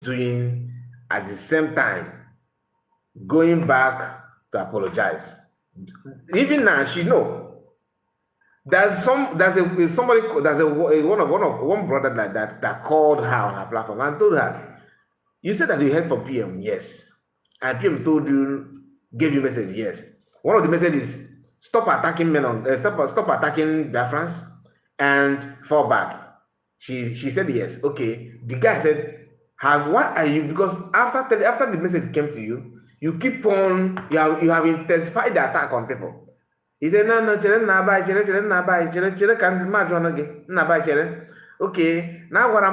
doing at the same time, going back to apologize. Even now, she know. There's one brother like that called her on her platform and told her, you said that you heard from PM, yes. And PM told you, gave you message, yes. One of the messages is stop attacking stop attacking Biafrans and fall back. She said yes. Okay. The guy said, what are you? Because after the message came to you, you keep on you have intensified the attack on people. He said, no, chere na-abai, chere ka ndị mmadụ ọnụ gị, nna-abai chere. Okay, na agwara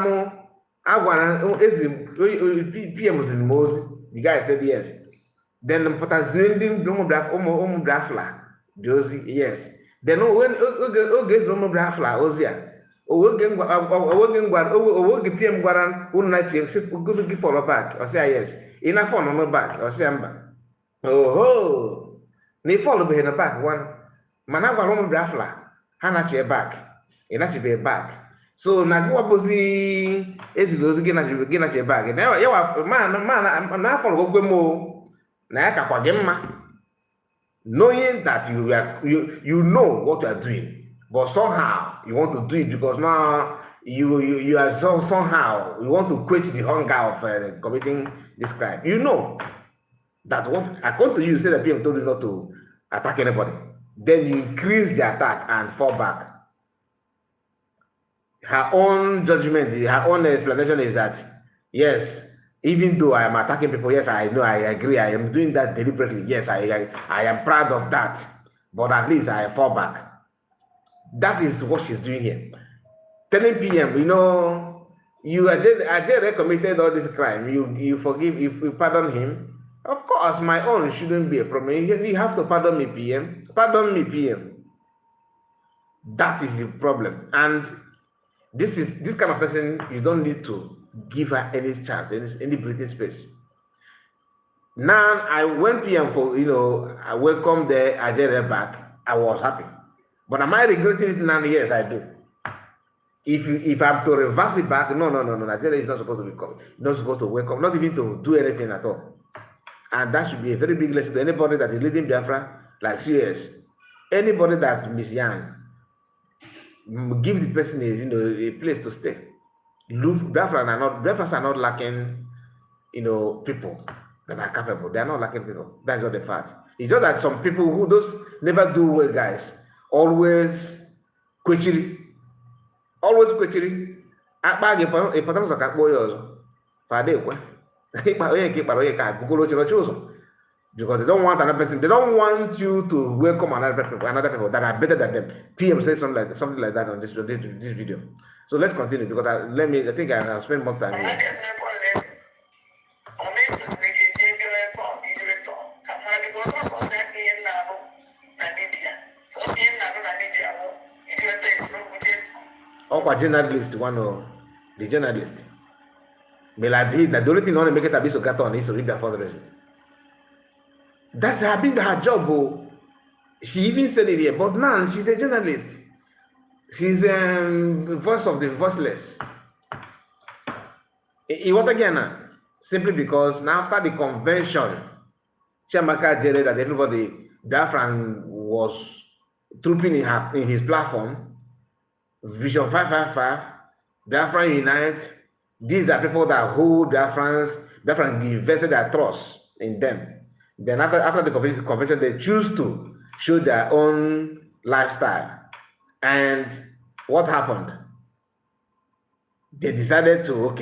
PM ziri m ozi. The guy said yes. Then pụtaziri ndị ụmụ Biafra dị ozi, yes. Then oge eziri ụmụ Biafra ozi a, oge PM gwara unu na chie gị follow back, ọ sị ya yes. Ị na follow no back, ọ sị ya mba. Oho, na ị follow beghị na back one. Mana gwara ụmụ Biafra ha na-achị back, ị na-achịbe back. So na gị wapụzi eziri ozi gị na-achị back. Na afọ ogwe m na ya kakwa gị mma, knowing that you know what you are doing, but somehow you want to do it because now you are somehow you want to quench the hunger of committing this crime. You know that what according to you say that PM told you not to attack anybody. Then you increase the attack and fall back. Her own judgment, her own explanation is that, yes, even though I am attacking people, yes, I know, I agree, I am doing that deliberately. Yes, I am proud of that. But at least I fall back. That is what she's doing here. Telling PM, you Ajere committed all this crime. You forgive, you pardon him. Of course, my own shouldn't be a problem. You have to pardon me, PM. Pardon me, PM. That is the problem. And this kind of person, you don't need to give her any chance, any breathing space. Now, when PM I welcomed the Ajere back, I was happy. But am I regretting it now? Yes, I do. If I'm to reverse it back, no. Ajere is not supposed to be coming. Not supposed to welcome, not even to do anything at all. And that should be a very big lesson to anybody that is leading Biafra, like serious. Anybody that Miss Yang, give the person a place to stay. Biafrans are not lacking, people that are capable. They are not lacking people. That's not the fact. It's just that some people who never do well, guys, always quechiri. Akpa gị importance of kakpo yozo. Fade kwe. Because they don't want another person. They don't want you to welcome another people that are better than them. PM says something like that on this video. So let's continue because I think I have spent more time here. Journalist, the journalist. Meladrid, the only thing I want to make it a bit so got on is to read that for the rest. That's been her job. She even said it here, but now she's a journalist. She's voice of the voiceless. What again? Simply because now after the convention, Chiamaka Jere that everybody, Biafran was trooping in his platform, Vision 555, Biafran Unite. These are people that hold Biafrans invested their trust in them. Then after the convention, they choose to show their own lifestyle. And what happened? They decided to,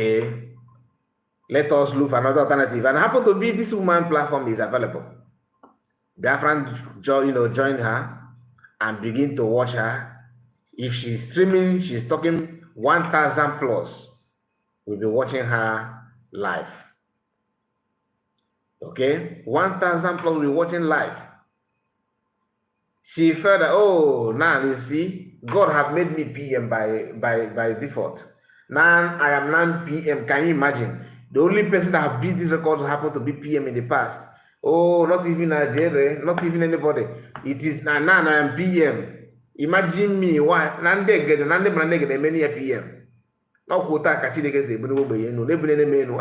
let us look for another alternative. And happened to be this woman platform is available. Biafran join her and begin to watch her. If she's streaming, she's talking 1,000 plus. We'll be watching her live. 1,000 plus will be watching live. She felt that, now you see, God have made me PM by default. Now I am non-PM. Can you imagine? The only person that have beat this record happened to be PM in the past. Not even Nigeria, not even anybody. It is now I am PM. Imagine me, why? Nande get many PM. n'ọkwa ụta ka Chineke si ebuli ogbenye enu na-ebulere m enu